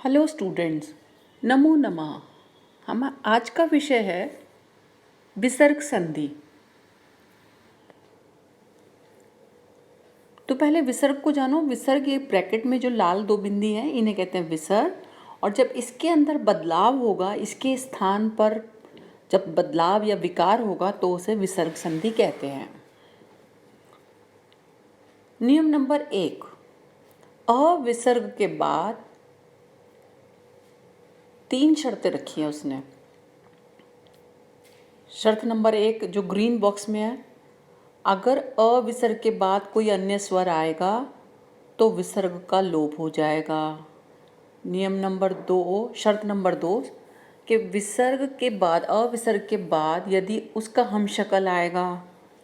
Hello students, नमो नमः। हम आज का विषय है विसर्ग संधि। तो पहले विसर्ग को जानो। विसर्ग ये ब्रैकेट में जो लाल दो बिंदी हैं इन्हें कहते हैं विसर्ग। और जब इसके अंदर बदलाव होगा, इसके स्थान पर जब बदलाव या विकार होगा तो उसे विसर्ग संधि कहते हैं। नियम नंबर 1, अविसर्ग के बाद 3 शर्तें रखी हैं उसने। शर्त नंबर 1 जो ग्रीन बॉक्स में है, अगर अविसर्ग के बाद कोई अन्य स्वर आएगा तो विसर्ग का लोप हो जाएगा। नियम नंबर 2, शर्त नंबर 2 कि विसर्ग के बाद, अविसर्ग के बाद यदि उसका हमशक्ल आएगा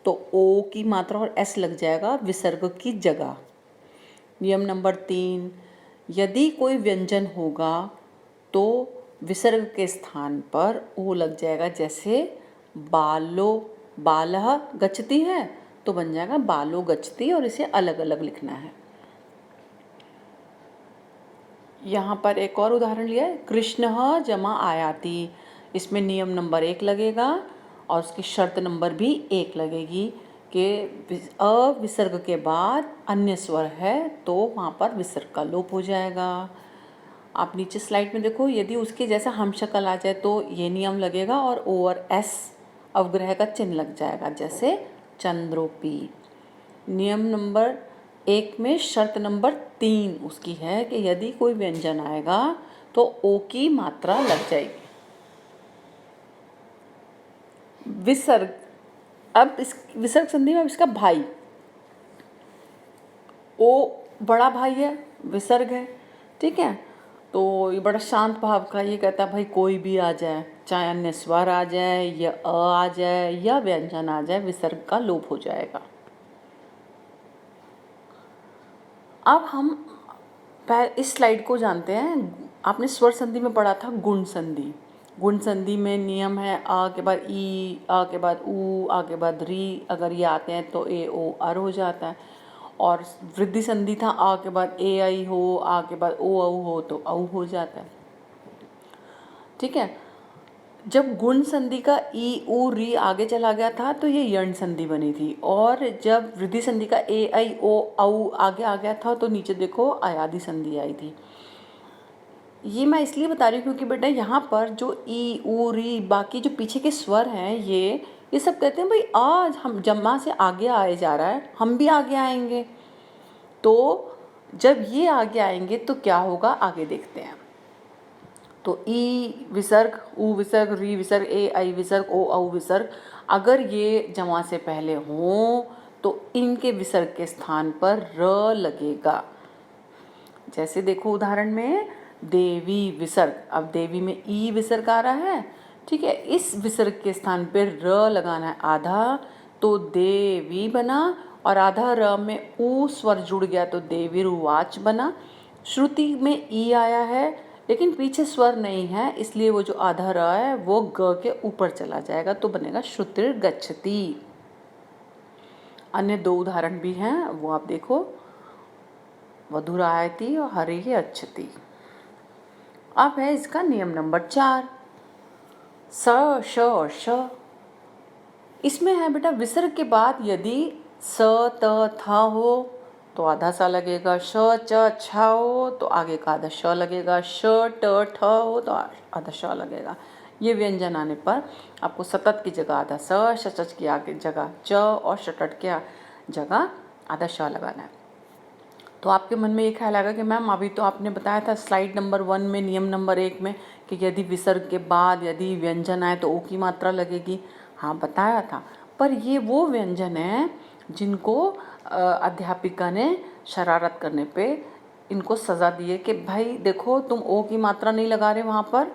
तो ओ की मात्रा और एस लग जाएगा विसर्ग की जगह। नियम नंबर 3, यदि कोई व्यंजन होगा तो विसर्ग के स्थान पर ओ लग जाएगा। जैसे बालो, बालह गच्छति है तो बन जाएगा बालो गच्छति, और इसे अलग अलग लिखना है। यहाँ पर एक और उदाहरण लिया है, कृष्णः जमा आयाति। इसमें नियम नंबर 1 लगेगा और उसकी शर्त नंबर भी 1 लगेगी कि अविसर्ग के बाद अन्य स्वर है तो वहाँ पर विसर्ग का लोप हो जाएगा। आप नीचे स्लाइड में देखो, यदि उसके जैसा हमशक्ल आ जाए तो ये नियम लगेगा और ओ और एस अवग्रह का चिन्ह लग जाएगा, जैसे चंद्रोपी। नियम नंबर 1 में शर्त नंबर 3 उसकी है कि यदि कोई व्यंजन आएगा तो ओ की मात्रा लग जाएगी। विसर्ग, अब इस विसर्ग संधि में इसका भाई, ओ बड़ा भाई है, विसर्ग है, ठीक है। तो ये बड़ा शांत भाव का, ये कहता है भाई कोई भी आ जाए, चाहे अन्य स्वर आ जाए या आ जाए या व्यंजन आ जाए, विसर्ग का लोप हो जाएगा। अब हम इस स्लाइड को जानते हैं। आपने स्वर संधि में पढ़ा था गुण संधि। गुण संधि में नियम है आ के बाद ई, आ के बाद ऊ, आ के बाद री, अगर ये आते हैं तो ए ओ अर हो जाता है। और वृद्धि संधि था आ के बाद ए आई हो, आ के बाद ओ औ हो तो औ हो जाता है, ठीक है। जब गुण संधि का ई ऊ री आगे चला गया था तो ये यण संधि बनी थी, और जब वृद्धि संधि का ए आई ओ औ आगे आ गया था तो नीचे देखो अयादि संधि आई थी। ये मैं इसलिए बता रही हूँ क्योंकि बेटा यहाँ पर जो ई ऊ री बाकी जो पीछे के स्वर हैं ये सब कहते हैं भाई आज हम जमा से आगे आए जा रहा है, हम भी आगे आएंगे। तो जब ये आगे आएंगे तो क्या होगा, आगे देखते हैं। तो ई विसर्ग, ऊ विसर्ग, री विसर्ग, ए आई विसर्ग, ओ औ विसर्ग, अगर ये जमा से पहले हों तो इनके विसर्ग के स्थान पर र लगेगा। जैसे देखो उदाहरण में देवी विसर्ग, अब देवी में ई विसर्ग आ रहा है, ठीक है। इस विसर्ग के स्थान पर र लगाना है आधा, तो देवी बना, और आधा र में ऊ स्वर जुड़ गया तो देवीरुवाच बना। श्रुति में ई आया है लेकिन पीछे स्वर नहीं है, इसलिए वो जो आधा र है वो ग के ऊपर चला जाएगा तो बनेगा श्रुतिर गच्छति। अन्य 2 उदाहरण भी हैं, वो आप देखो, वधुरायति और हरि अच्छति। अब है इसका नियम नंबर 4, स श और श। इसमें है बेटा विसर्ग के बाद यदि स त थ हो तो आधा सा लगेगा, श च छ हो तो आगे का आधा श लगेगा, श ट ठ हो तो आधा श लगेगा। ये व्यंजन आने पर आपको सतत की जगह आधा स, शचच की आगे जगह च और शटट के जगह आधा श लगाना है। तो आपके मन में ये ख्याल आएगा कि मैम अभी तो आपने बताया था स्लाइड नंबर 1 में नियम नंबर 1 में कि यदि विसर्ग के बाद यदि व्यंजन आए तो ओ की मात्रा लगेगी। हाँ बताया था, पर ये वो व्यंजन है जिनको अध्यापिका ने शरारत करने पे इनको सज़ा दी है कि भाई देखो तुम ओ की मात्रा नहीं लगा रहे वहाँ पर,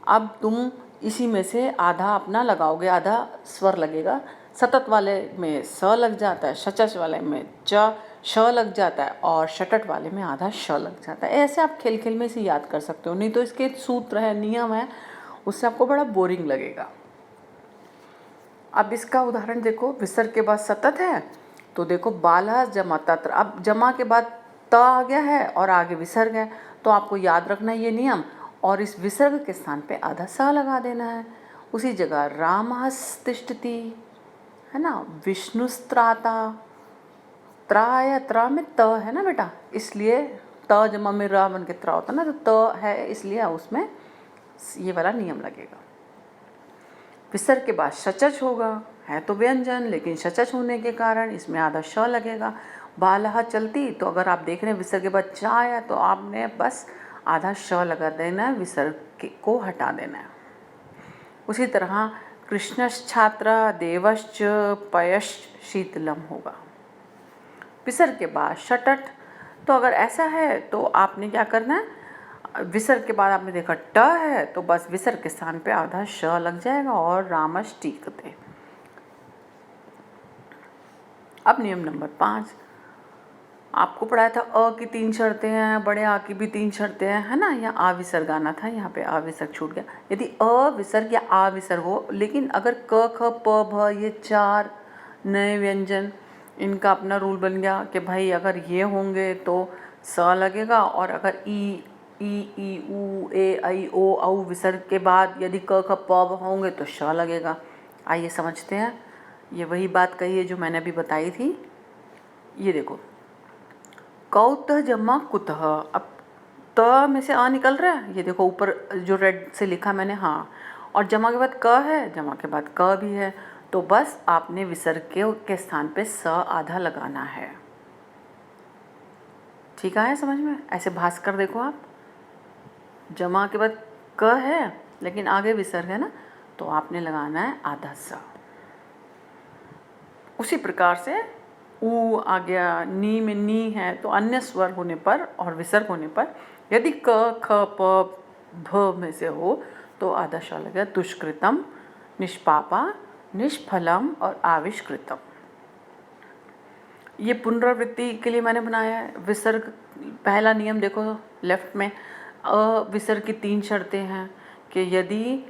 अब तुम इसी में से आधा अपना लगाओगे, आधा स्वर लगेगा। सतत वाले में स लग जाता है, शचच वाले में च श लग जाता है और शटट वाले में आधा श लग जाता है। ऐसे आप खेल खेल में इसे याद कर सकते हो, नहीं तो इसके सूत्र है, नियम है, उससे आपको बड़ा बोरिंग लगेगा। अब इसका उदाहरण देखो, विसर्ग के बाद सतत है तो देखो बाला जमा तत्र। अब जमा के बाद त आ गया है और आगे विसर्ग है, तो आपको याद रखना है ये नियम, और इस विसर्ग के स्थान पे आधा स लगा देना है। उसी जगह रामः तिष्ठति, है ना, विष्णुस्त्राता, त्रा या त्रा में त है ना बेटा, इसलिए त जमा में रा बन के त्रा होता है ना, तो त है इसलिए उसमें ये वाला नियम लगेगा। विसर्ग के बाद शचच होगा, है तो व्यंजन लेकिन शचच होने के कारण इसमें आधा श लगेगा। बालह चलती, तो अगर आप देख रहे हैं विसर्ग के बाद चा आया तो आपने बस आधा श लगा देना है, विसर्ग को हटा देना है। उसी तरह कृष्णश्छात्र देवश्च पयश्च शीतलम होगा। विसर्ग के बाद शटट, तो अगर ऐसा है तो आपने क्या करना है, विसर्ग के बाद आपने देखा ट है तो बस विसर्ग के स्थान पे आधा श लग जाएगा और रामश टीकते। अब नियम नंबर 5, आपको पढ़ाया था अ की 3 शर्तें हैं, बड़े आ की भी 3 शर्तें हैं, है ना। यहाँ आ विसर्ग आना था, यहाँ पे आ विसर्ग छूट गया। यदि अ विसर्ग या आ विसर्ग हो, लेकिन अगर क ख प भ ये 4 नए व्यंजन, इनका अपना रूल बन गया कि भाई अगर ये होंगे तो स लगेगा, और अगर ई ऊ ए ऐ ओ औ विसर्ग के बाद यदि क ख प भ होंगे तो श लगेगा। आइए समझते हैं, ये वही बात कही है जो मैंने अभी बताई थी। ये देखो, कौतः जमा कुतः, अब त में से आ निकल रहा है, ये देखो ऊपर जो रेड से लिखा मैंने, हाँ, और जमा के बाद क है, जमा के बाद क भी है, तो बस आपने विसर्ग के स्थान पे स आधा लगाना है। ठीक है समझ में? ऐसे भास कर देखो आप, जमा के बाद क है लेकिन आगे विसर्ग है ना, तो आपने लगाना है आधा स। उसी प्रकार से ऊ आ गया, नी में नी है तो अन्य स्वर होने पर और विसर्ग होने पर यदि क ख प भ में से हो तो आधा श लगेगा। दुष्कृतम, निष्पापा, निष्फलम और आविष्कृतम। ये पुनरावृत्ति के लिए मैंने बनाया है। विसर्ग पहला नियम देखो लेफ्ट में, अ विसर्ग की 3 शर्तें हैं कि यदि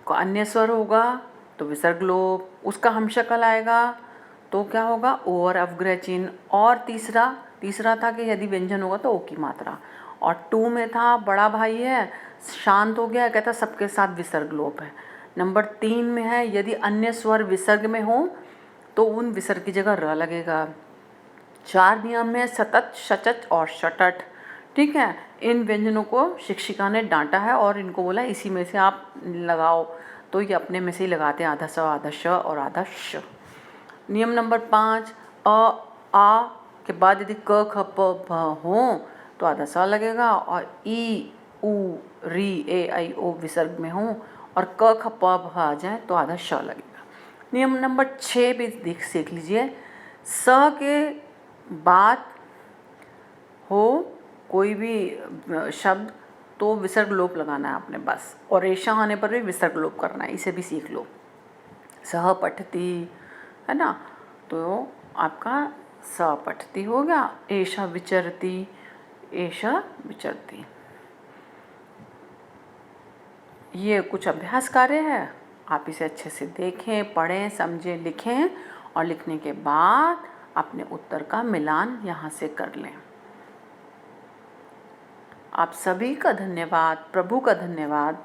अन्य स्वर होगा तो विसर्ग लोप, उसका हम शक्ल आएगा तो क्या होगा, ओ और अवग्रह चिन्ह, और तीसरा था कि यदि व्यंजन होगा तो ओ की मात्रा, और 2 में था बड़ा भाई है शांत हो गया, कहता सबके साथ विसर्ग लोप है। नंबर 3 में है यदि अन्य स्वर विसर्ग में हो तो उन विसर्ग की जगह र लगेगा। 4 नियम में सतत, शचच और शटट। ठीक है, इन व्यंजनों को शिक्षिका ने डांटा है और इनको बोला इसी में से आप लगाओ, तो ये अपने में से ही लगाते हैं, आधा स आधा श और आधा श। नियम नंबर 5, आ के बाद यदि क ख प भ हो तो आधा स लगेगा, और ई ऊ री ए ऐ ओ विसर्ग में हो और क ख प भ आ जाए तो आधा श लगेगा। नियम नंबर 6 भी सीख लीजिए, स के बाद हो कोई भी शब्द तो विसर्ग लोप लगाना है आपने बस, और रेशा आने पर भी विसर्ग लोप करना है, इसे भी सीख लो। सह पठती है ना, तो आपका स पठती हो गया। एषा विचरती, एषा विचरती। ये कुछ अभ्यास कार्य है, आप इसे अच्छे से देखें, पढ़ें, समझें, लिखें, और लिखने के बाद अपने उत्तर का मिलान यहाँ से कर लें। आप सभी का धन्यवाद, प्रभु का धन्यवाद।